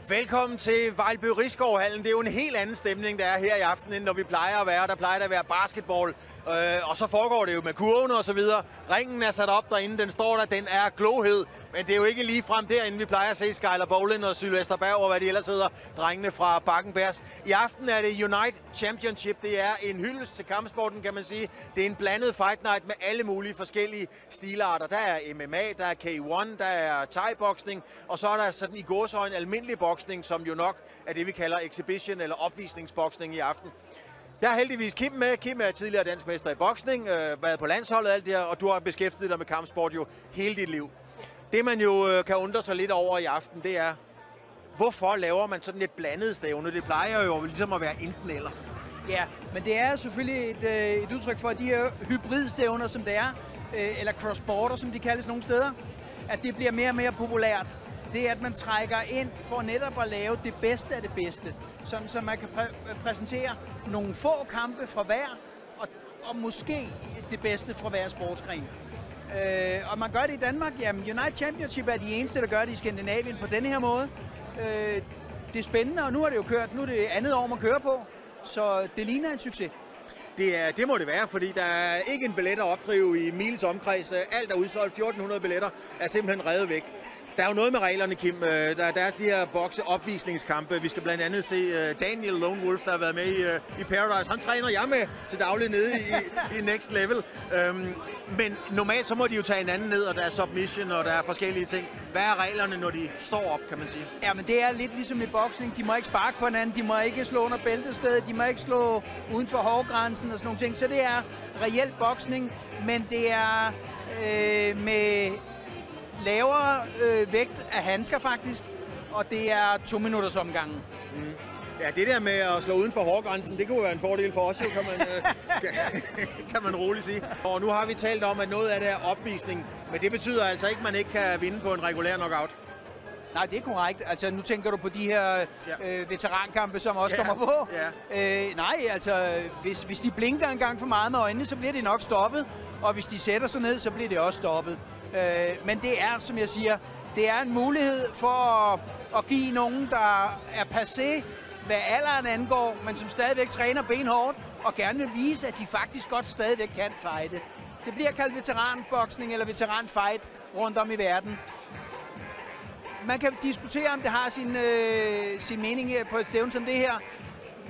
Velkommen til Vejlby Risgaardhallen. Det er jo en helt anden stemning, der er her i aften, end når vi plejer at være. Der plejer der at være basketball, og så foregår det jo med kurven og så videre. Ringen er sat op derinde, den står der, den er glohed. Men det er jo ikke lige frem derinde, vi plejer at se Skyler Boland og Sylvester Berg og hvad de ellers hedder, drengene fra Bakkenbergs. I aften er det Unite Championship. Det er en hyldest til kampsporten, kan man sige. Det er en blandet fight night med alle mulige forskellige stilarter. Der er MMA, der er K1, der er thai-boksning, og så er der sådan i gåseøjne almindelig boksning, som jo nok er det, vi kalder exhibition eller opvisningsboksning i aften. Jeg har heldigvis Kim med. Kim er tidligere dansk mester i boksning, været på landsholdet og alt det her, og du har beskæftiget dig med kampsport jo hele dit liv. Det man jo kan undre sig lidt over i aften, det er, hvorfor laver man sådan et blandet stævne? Det plejer jo ligesom at være enten eller. Ja, men det er selvfølgelig et udtryk for, at de her hybridstævner, som det er, eller cross-border, som de kaldes nogle steder, at det bliver mere og mere populært. Det er, at man trækker ind for netop at lave det bedste af det bedste. Sådan, så man kan præsentere nogle få kampe fra hver, og måske det bedste fra hver sportsgren. Og man gør det i Danmark. Jamen, Unite Championship er de eneste, der gør det i Skandinavien på denne her måde. Det er spændende, og nu har det jo kørt. Nu er det andet år, man kører på, så det ligner en succes. Det må det være, fordi der er ikke en billet at opdrive i miles omkreds. Alt er udsolgt. 1400 billetter er simpelthen revet væk. Der er jo noget med reglerne, Kim. Der er de her bokseopvisningskampe. Vi skal blandt andet se Daniel Lone Wolf, der har været med i Paradise. Han træner jeg med til daglig nede i Next Level. Men normalt så må de jo tage hinanden ned, og der er submission, og der er forskellige ting. Hvad er reglerne, når de står op, kan man sige? Ja, men det er lidt ligesom i boksning. De må ikke sparke på hinanden, de må ikke slå under bæltestedet, de må ikke slå uden for hårgrænsen og sådan nogle ting. Så det er reelt boksning, men det er med lavere vægt af handsker faktisk, og det er 2 minutters omgangen. Mm. Ja, det der med at slå uden for hårgrænsen, det kunne være en fordel for os, jo, kan man roligt sige. Og nu har vi talt om, at noget af det er opvisning, men det betyder altså ikke, at man ikke kan vinde på en regulær knockout. Nej, det er korrekt. Altså, nu tænker du på de her veterankampe, som også kommer på. Ja. Nej, altså, hvis de blinker en gang for meget med øjnene, så bliver det nok stoppet. Og hvis de sætter sig ned, så bliver det også stoppet. Men det er, som jeg siger, det er en mulighed for at give nogen, der er passé hvad alderen angår, men som stadigvæk træner benhårdt, og gerne vil vise, at de faktisk godt stadigvæk kan fighte. Det bliver kaldt veteranboksning eller veteranfight rundt om i verden. Man kan diskutere, om det har sin mening på et stævne som det her,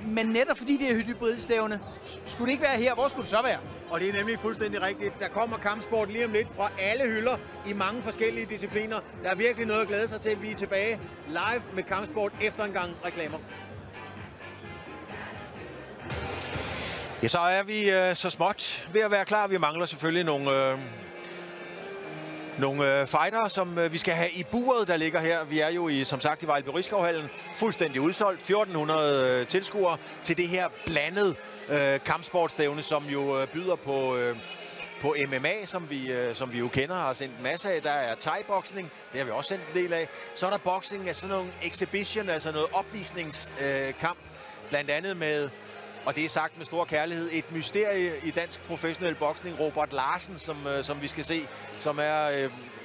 men netop fordi det er et hybridstævne, skulle det ikke være her, hvor skulle det så være? Og det er nemlig fuldstændig rigtigt. Der kommer kampsport lige om lidt fra alle hylder i mange forskellige discipliner. Der er virkelig noget at glæde sig til. Vi er tilbage live med kampsport efter en gang reklamer. Ja, så er vi så småt ved at være klar. Vi mangler selvfølgelig nogle fightere, som vi skal have i buret, der ligger her. Vi er jo som sagt i Vejlby Riskovhallen, fuldstændig udsolgt. 1400 tilskuere til det her blandede kampsportstævne, som jo byder på MMA, som vi jo kender og har sendt en masse af. Der er thai-boksning, det har vi også sendt en del af. Så er der boksning af sådan nogle exhibition, altså noget opvisningskamp, blandt andet med, og det er sagt med stor kærlighed, et mysterie i dansk professionel boksning, Robert Larsen, som vi skal se, som er,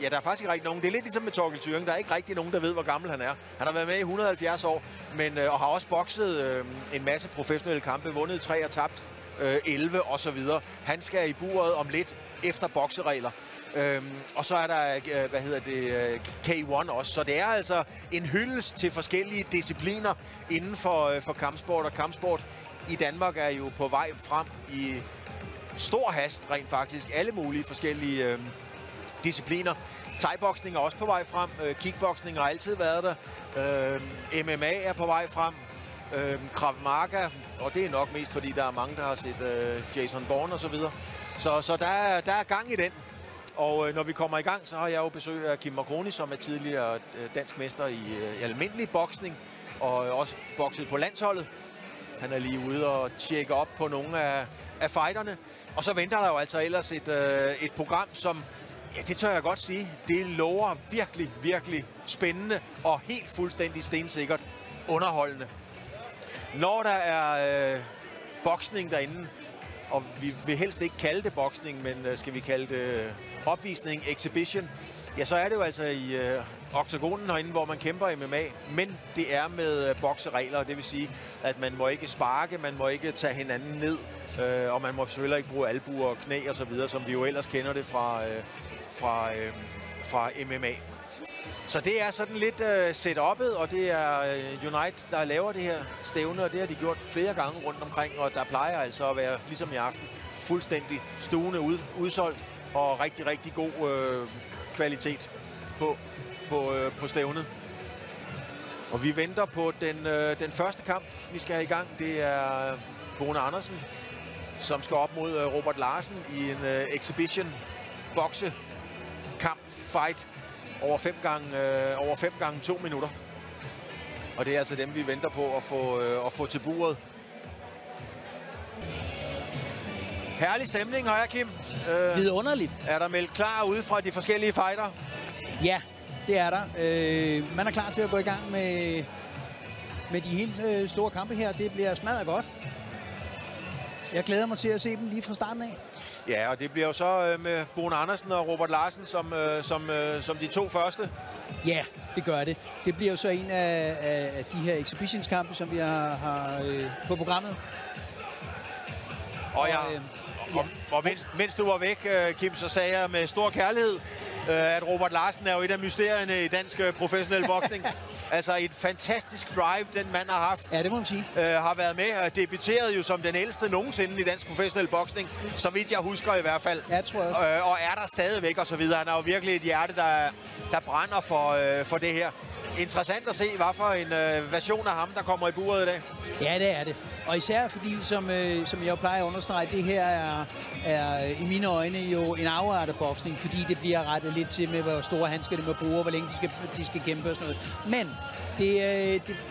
ja, der er faktisk ikke rigtig nogen. Det er lidt ligesom med Torkel Thuring, der er ikke rigtig nogen, der ved, hvor gammel han er. Han har været med i 170 år, og har også bokset en masse professionelle kampe, vundet 3 og tabt 11 og så videre. Han skal i buret om lidt efter bokseregler. Og så er der, K1 også. Så det er altså en hyldest til forskellige discipliner inden for kampsport, og kampsport i Danmark er jo på vej frem i stor hast, rent faktisk. Alle mulige forskellige discipliner. Thai-boksning er også på vej frem. Kickboksning har altid været der. MMA er på vej frem. Krav Maga, og det er nok mest fordi der er mange, der har set Jason Bourne og så videre. Så der er gang i den. Og når vi kommer i gang, så har jeg jo besøg af Kim Marconi, som er tidligere dansk mester i almindelig boksning, og også bokset på landsholdet. Han er lige ude og tjekke op på nogle af fighterne. Og så venter der jo altså ellers et program, som, ja, det tør jeg godt sige, det lover virkelig, virkelig spændende og helt fuldstændig stensikkert underholdende. Når der er boksning derinde, og vi vil helst ikke kalde det boksning, men skal vi kalde det opvisning, exhibition, ja, så er det jo altså i oktagonen herinde, hvor man kæmper MMA, men det er med bokseregler, det vil sige, at man må ikke sparke, man må ikke tage hinanden ned, og man må selvfølgelig ikke bruge albuer og knæ og så videre, som vi jo ellers kender det fra MMA. Så det er sådan lidt setup'et, og det er Unite, der laver det her stævne, og det har de gjort flere gange rundt omkring, og der plejer altså at være, ligesom i aften, fuldstændig stuende udsolgt, og rigtig, rigtig god kvalitet på stævnet. Og vi venter på den første kamp, vi skal have i gang. Det er Bone Andersen, som skal op mod Robert Larsen i en exhibition boksekamp fight over 5 gange 2 minutter. Og det er altså dem, vi venter på at få til buret. Herlig stemning, har jeg, Kim. Vidunderligt. Er der meldt klar ude fra de forskellige fighter? Ja, det er der. Man er klar til at gå i gang med de helt store kampe her. Det bliver smadret godt. Jeg glæder mig til at se dem lige fra starten af. Ja, og det bliver jo så med Bone Andersen og Robert Larsen som de 2 første. Ja, det gør det. Det bliver jo så en af de her exhibitionskampe, som vi har på programmet. Og mens du var væk, Kim, så sagde jeg med stor kærlighed, at Robert Larsen er jo et af mysterierne i dansk professionel boksning. Altså et fantastisk drive, den mand har haft. Ja, det må man sige. Har været med og debuteret jo som den ældste nogensinde i dansk professionel boksning. Så vidt jeg husker i hvert fald. Ja, det tror jeg også. Og er der stadigvæk og så videre. Han har jo virkelig et hjerte, der brænder for det her. Interessant at se, hvad for en version af ham, der kommer i buret i dag. Ja, det er det. Og især fordi, som jeg jo plejer at understrege, det her er i mine øjne jo en afart af boksning, fordi det bliver rettet lidt til med, hvor store handsker det må bruge, og hvor længe de skal kæmpe og sådan noget. Men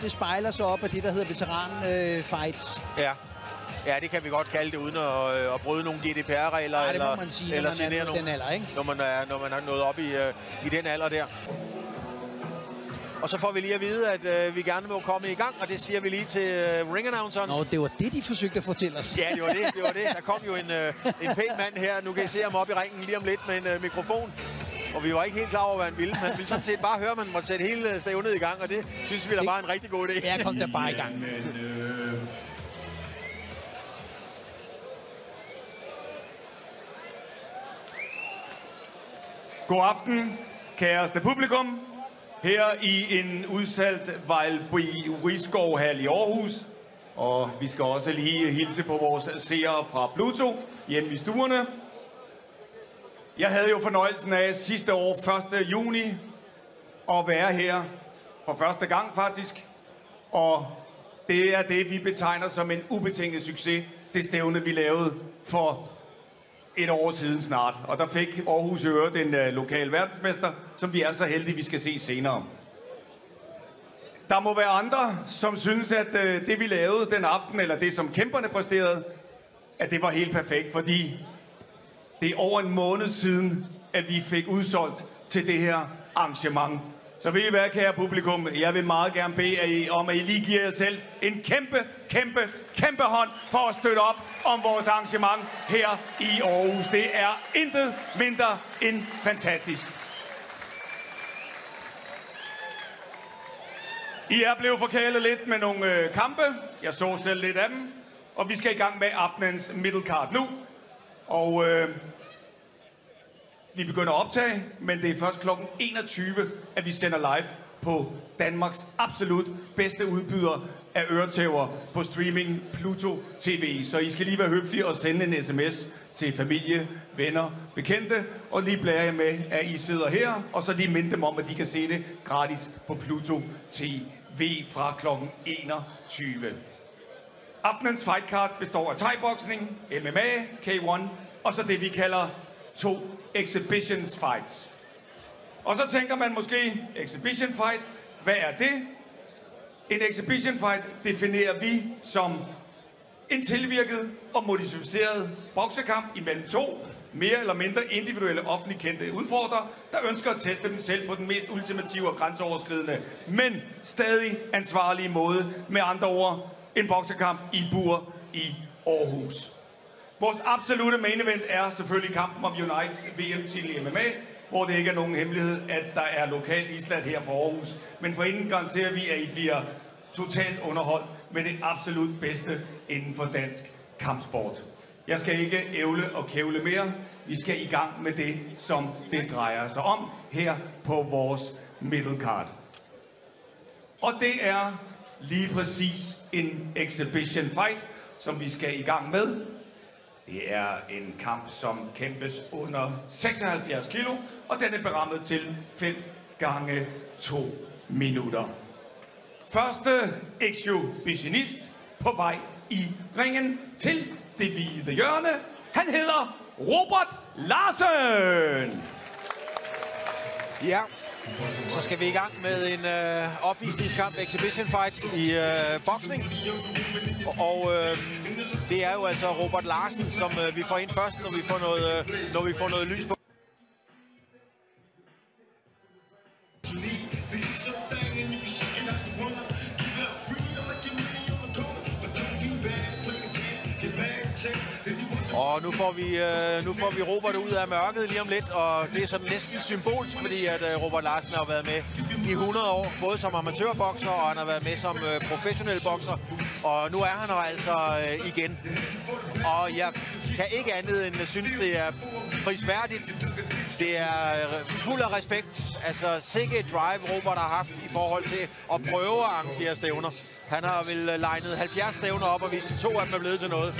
det spejler sig op af det, der hedder veteran-fights. Ja, det kan vi godt kalde det, uden at bryde nogle GDPR-regler. Ja, det må man sige, eller når man er den alder, ikke? Når man er nået op i den alder der. Og så får vi lige at vide, at vi gerne må komme i gang, og det siger vi lige til ring-announceren. Nå, det var det, de forsøgte at fortælle os. Ja, det var det. Der kom jo en pæn mand her. Nu kan I se ham op i ringen lige om lidt med en mikrofon. og vi var ikke helt klar over, hvad han ville. Han ville sådan set bare høre, at man måtte sætte hele stævnet i gang, og det synes vi da var en rigtig god idé. Ja, kom der bare i gang. God aften, kæreste publikum. Her i en udsalgt Vejlby Riskovhal i Aarhus. Og vi skal også lige hilse på vores seere fra Pluto hjemme i stuerne. Jeg havde jo fornøjelsen af sidste år, 1. juni, at være her for første gang faktisk. Og det er det, vi betegner som en ubetinget succes. Det stævne, vi lavede for et år siden snart. Og der fik Aarhus Øre den lokale verdensmester, som vi er så heldige, vi skal se senere. Der må være andre, som synes, at det vi lavede den aften, eller det som kæmperne præsterede, at det var helt perfekt, fordi det er over en måned siden, at vi fik udsolgt til det her arrangement. Så vil I være, kære publikum, jeg vil meget gerne bede om, at I lige giver jer selv en kæmpe hånd for at støtte op om vores arrangement her i Aarhus. Det er intet mindre end fantastisk. I er blevet forkælet lidt med nogle kampe. Jeg så selv lidt af dem. Og vi skal i gang med aftenens middle card nu. Og vi begynder at optage, men det er først kl. 21, at vi sender live på Danmarks absolut bedste udbyder af øretæver på streaming Pluto TV. Så I skal lige være høflige og sende en sms til familie, venner, bekendte, og lige blære jer med, at I sidder her, og så lige minde dem om, at de kan se det gratis på Pluto TV fra kl. 21. Aftenens fight card består af thai-boksning, MMA, K1, og så det vi kalder 2 exhibitions fights. Og så tænker man måske, exhibition fight, hvad er det? En exhibition fight definerer vi som en tilvirket og modificeret boksekamp imellem 2 mere eller mindre individuelle offentligt kendte udfordrere, der ønsker at teste dem selv på den mest ultimative og grænseoverskridende, men stadig ansvarlige måde, med andre ord en boksekamp i bur i Aarhus. Vores absolute main event er selvfølgelig kampen om Unites VM-titel i MMA, hvor det ikke er nogen hemmelighed, at der er lokalt islat her fra Aarhus. Men forinden garanterer vi, at I bliver totalt underholdt med det absolut bedste inden for dansk kampsport. Jeg skal ikke ævle og kævle mere. Vi skal i gang med det, som det drejer sig om her på vores middle card. Og det er lige præcis en exhibition fight, som vi skal i gang med. Det er en kamp, som kæmpes under 76 kilo, og den er berammet til 5 gange 2 minutter. Første exhibitionist på vej i ringen til det hvide hjørne. Han hedder Robert Larsen. Ja, så skal vi i gang med en opvisningskamp, exhibition fight i boksning. Og det er jo altså Robert Larsen, som vi får ind først, når vi får noget lys på. Og nu får vi Robert ud af mørket lige om lidt, og det er sådan næsten symbolsk, fordi at Robert Larsen har været med i 100 år, både som amatørbokser, og han har været med som professionel bokser, og nu er han her altså igen. Og jeg kan ikke andet end synes, det er prisværdigt. Det er fuld af respekt. Altså sikke et drive, Robert har haft i forhold til at prøve at arrangere stævner. Han har vel legnet 70 stævner op, og hvis 2 af dem er blevet til noget,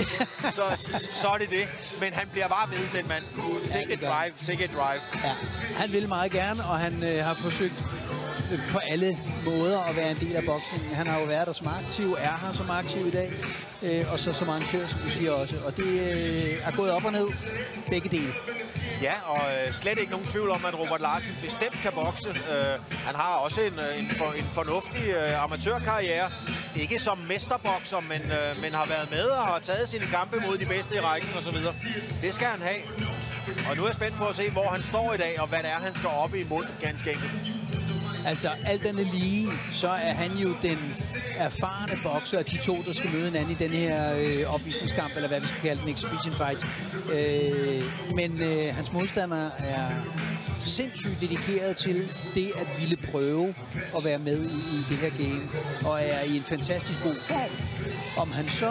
så er det det. Men han bliver bare ved, den mand. Sikke et drive. Ja, han vil meget gerne, og han har forsøgt på alle måder at være en del af boksningen. Han har jo været der som aktiv, er her som aktiv i dag, og så som arrangør, som du siger også. Og det er gået op og ned, begge dele. Ja, og slet ikke nogen tvivl om, at Robert Larsen bestemt kan bokse. Han har også en fornuftig amatørkarriere. Ikke som mesterbokser, men har været med og har taget sine kampe mod de bedste i rækken osv. Det skal han have. Og nu er jeg spændt på at se, hvor han står i dag, og hvad det er, han skal op imod, ganske enkelt. Altså, alt andet lige, så er han jo den erfarne bokser af de to, der skal møde hinanden i den her opvisningskamp, eller hvad vi skal kalde den, exhibition fight. Men hans modstander er sindssygt dedikeret til det at ville prøve at være med i det her game, og er i en fantastisk god form. Om han så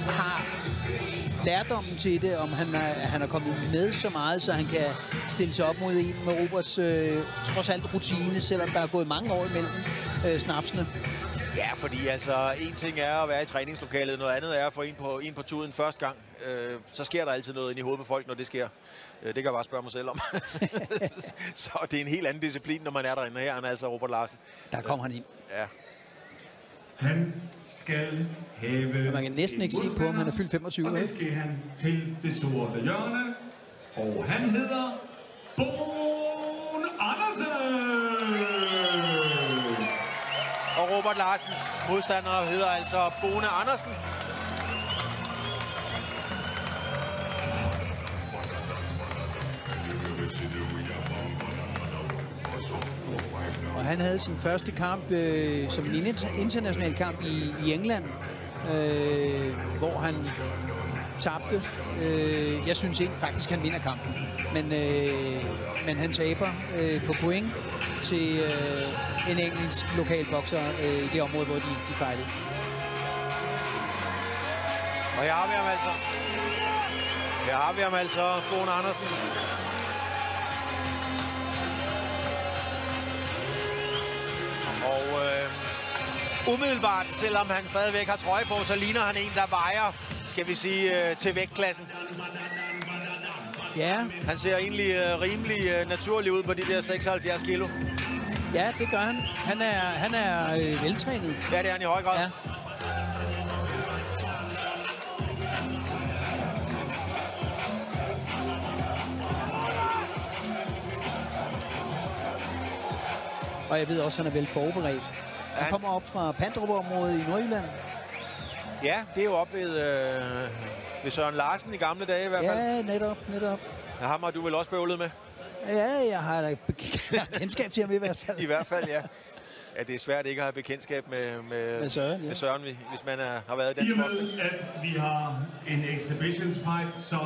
har lærdommen til det, om han er kommet med så meget, så han kan stille sig op mod en med Roberts trods alt rutine, selvom der er gået mange år imellem snapsene. Ja, fordi altså, en ting er at være i træningslokalet, noget andet er at få en på tuden første gang. Så sker der altid noget ind i hovedet på folk, når det sker. Det kan jeg bare spørge mig selv om. Så det er en helt anden disciplin, når man er derinde. Her er altså Robert Larsen. Der kom han ind. Ja. Han skal have... Man kan næsten ikke se på ham, han er fyldt 25. Og det skal han til det sorte hjørne. Og han hedder Bohn Andersen. Og Robert Larsens modstander hedder altså Bohn Andersen. Og han havde sin første kamp som en international kamp i England, hvor han tabte. Jeg synes ikke faktisk, han vinder kampen. Men han taber på point til en engelsk lokal bokser i det område, hvor de fejlede. Og her har vi ham altså. Her har vi ham altså, Bohn Andersen. Og umiddelbart, selvom han stadigvæk har trøje på, så ligner han en, der vejer, skal vi sige, til vægtklassen. Ja. Han ser egentlig rimelig naturlig ud på de der 76 kilo. Ja, det gør han. Han er veltrænet. Ja, det er han i høj grad. Ja. Og jeg ved også, at han er vel forberedt. Han kommer op fra Pandrup-området i Nordjylland. Ja, det er jo op ved Søren Larsen i gamle dage i hvert fald. Ja, netop. Ja, ham har du vel også bøvlet med? Ja, jeg har da kendskab til ham i hvert fald. I hvert fald, ja. Ja, det er svært ikke at have bekendtskab med Søren, ja. med Søren, hvis man har været i den sport. I og med, at vi har en exhibition fight, så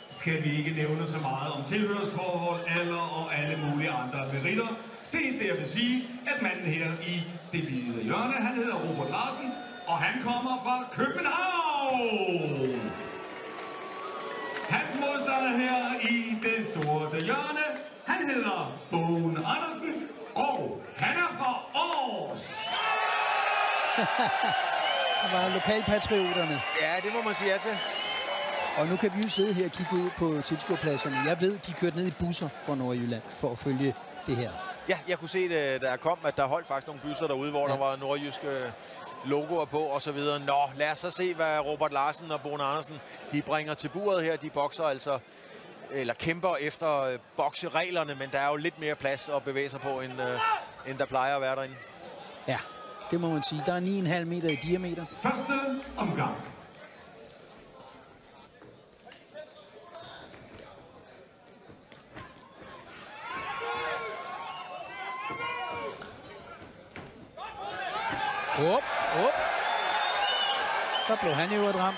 skal vi ikke nævne så meget om tilhørsforhold, alder og alle mulige andre meritter. Det eneste, jeg vil sige, at manden her i det hvide hjørne, han hedder Robert Larsen, og han kommer fra København. Hans modstander her i det sorte hjørne, han hedder Bohn Andersen, og han er fra Aarhus. Han var lokalpatrioterne. Ja, det må man sige ja til. Og nu kan vi jo sidde her og kigge ud på tilskuerpladserne. Jeg ved, de kørte ned i busser fra Nordjylland for at følge det her. Ja, jeg kunne se, da jeg kom, at der holdt faktisk nogle busser derude, hvor der var nordjyske logoer på og så videre. Nå, lad os så se, hvad Robert Larsen og Bohn Andersen, de bringer til buret her. De bokser altså, eller kæmper efter boksereglerne, men der er jo lidt mere plads at bevæge sig på, end der plejer at være derinde. Ja, det må man sige. Der er 9,5 meter i diameter. Første omgang. Op. Der blev han jo et ramt.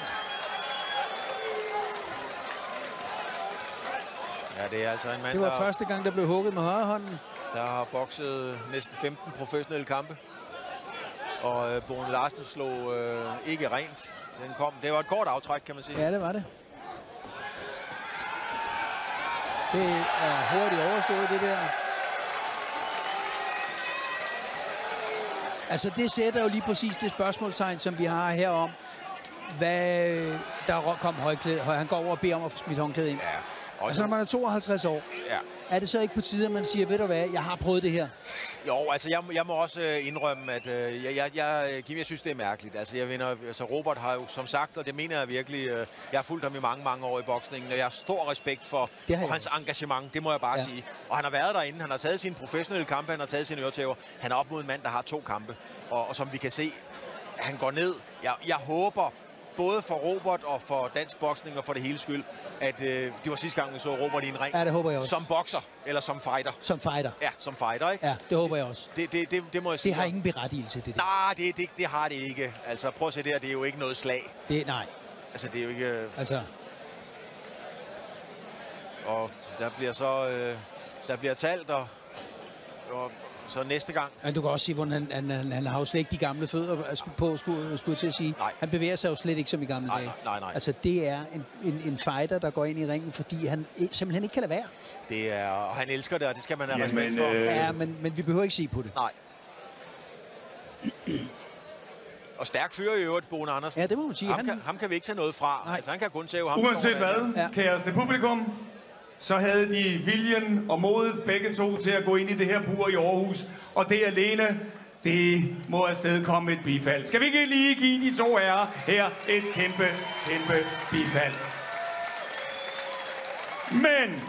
Ja, det er altså en mand, Det var første gang, der blev hugget med højre hånden. Der har bokset næsten 15 professionelle kampe. Og Bohn Larsen slog ikke rent. Det var et kort aftræk, kan man sige. Ja, det var det. Det er hurtigt overstået, det der. Altså, det sætter jo lige præcis det spørgsmålstegn, som vi har herom. Hvad der kom højklæde, og han går over og beder om at få smidt håndklæde ind. Ja. Altså, når man er 52 år, ja. Er det så ikke på tide, at man siger, ved du hvad, jeg har prøvet det her? Jo, altså jeg må også indrømme, at jeg synes, det er mærkeligt. Altså Robert har jo som sagt, og det mener jeg virkelig, jeg har fulgt ham i mange år i boksningen, og jeg har stor respekt for hans engagement, det må jeg bare sige. Og han har været derinde, han har taget sine professionelle kampe, han har taget sine øretæver. Han er op mod en mand, der har 2 kampe, og som vi kan se, han går ned. Jeg håber, både for Robert og for dansk boksning og for det hele skyld, at det var sidste gang, vi så Robert i en ring. Ja, det håber jeg også. Som bokser, eller som fighter. Som fighter. Ja, som fighter, ikke? Ja, det håber jeg også. Det må jeg sige. Det har ingen berettigelse, det der. Nej, det har det ikke. Altså, prøv at se der, det er jo ikke noget slag. Nej. Altså, det er jo ikke... Altså... Og der bliver så... der bliver talt, og så næste gang... Ja, du kan også sige, hvordan han har jo slet ikke de gamle fødder på, skulle jeg til at sige. Nej. Han bevæger sig jo slet ikke som i gamle dage. Nej. Altså, det er en fighter, der går ind i ringen, fordi han simpelthen ikke kan lade være. Det er... Og han elsker det, og det skal man have respekt for. Ja, men vi behøver ikke sige på det. Nej. Og stærk fyr i øvrigt, Boen Andersen. Ja, det må man sige. Ham kan vi ikke tage noget fra. Altså, han kan kun tage ham. Uanset hvad, kæreste publikum, så havde de viljen og modet begge to til at gå ind i det her bur i Aarhus. Og det alene, det må afsted komme et bifald. Skal vi ikke lige give de to herrer her et kæmpe bifald? Men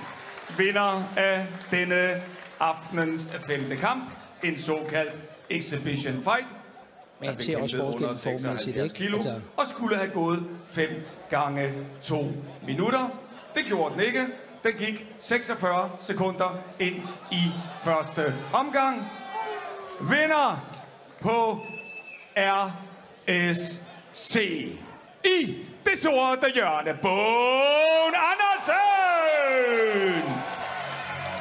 vinder af denne aftenens 5. kamp, en såkaldt exhibition fight. Men jeg ser også forskellen formæssigt, ikke? Kilo, altså... Og skulle have gået 5 gange 2 minutter. Det gjorde den ikke. Den gik 46 sekunder ind i første omgang. Vinder på RSC i det sorte hjørne, Boen Andersen!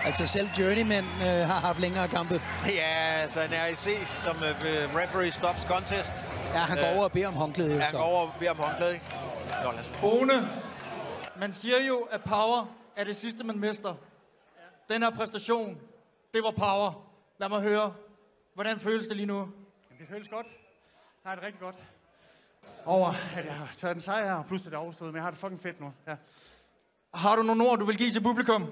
Altså selv Journeyman har haft længere kampe. Ja, altså en RSC som referee stops contest. Ja, han går over og beder om håndklæde. Ja, han går over og beder om håndklæde. Boene. Man siger jo, at power er det sidste, man mister. Den her præstation, det var power. Lad mig høre, hvordan føles det lige nu? Det føles godt. Jeg har det rigtig godt. Over, at jeg har taget en sejr, plus det er overstået, men jeg har det fucking fedt nu. Ja. Har du nogle ord, du vil give til publikum?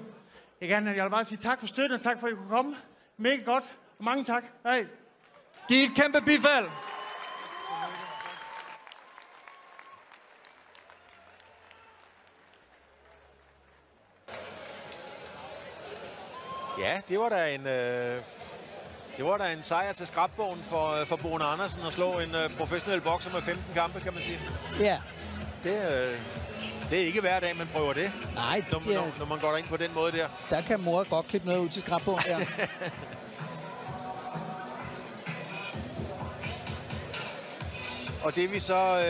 Jeg vil bare sige tak for støtten, og tak for, at I kunne komme. Mega godt, og mange tak. Hej. Giv et kæmpe bifald. Ja, det var da en sejr til skrabbogen for Boen Andersen at slå en professionel bokser med 15 kampe, kan man sige. Ja. Det er ikke hver dag, man prøver det. Nej, når man går ind på den måde der. Der kan mor godt klippe noget ud til skrabbogen der. Og det vi så...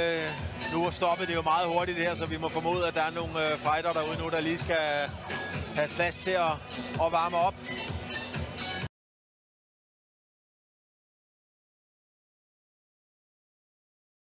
nu stoppet det jo meget hurtigt her, så vi må formode, at der er nogle fighter derude nu, der lige skal have plads til at varme op.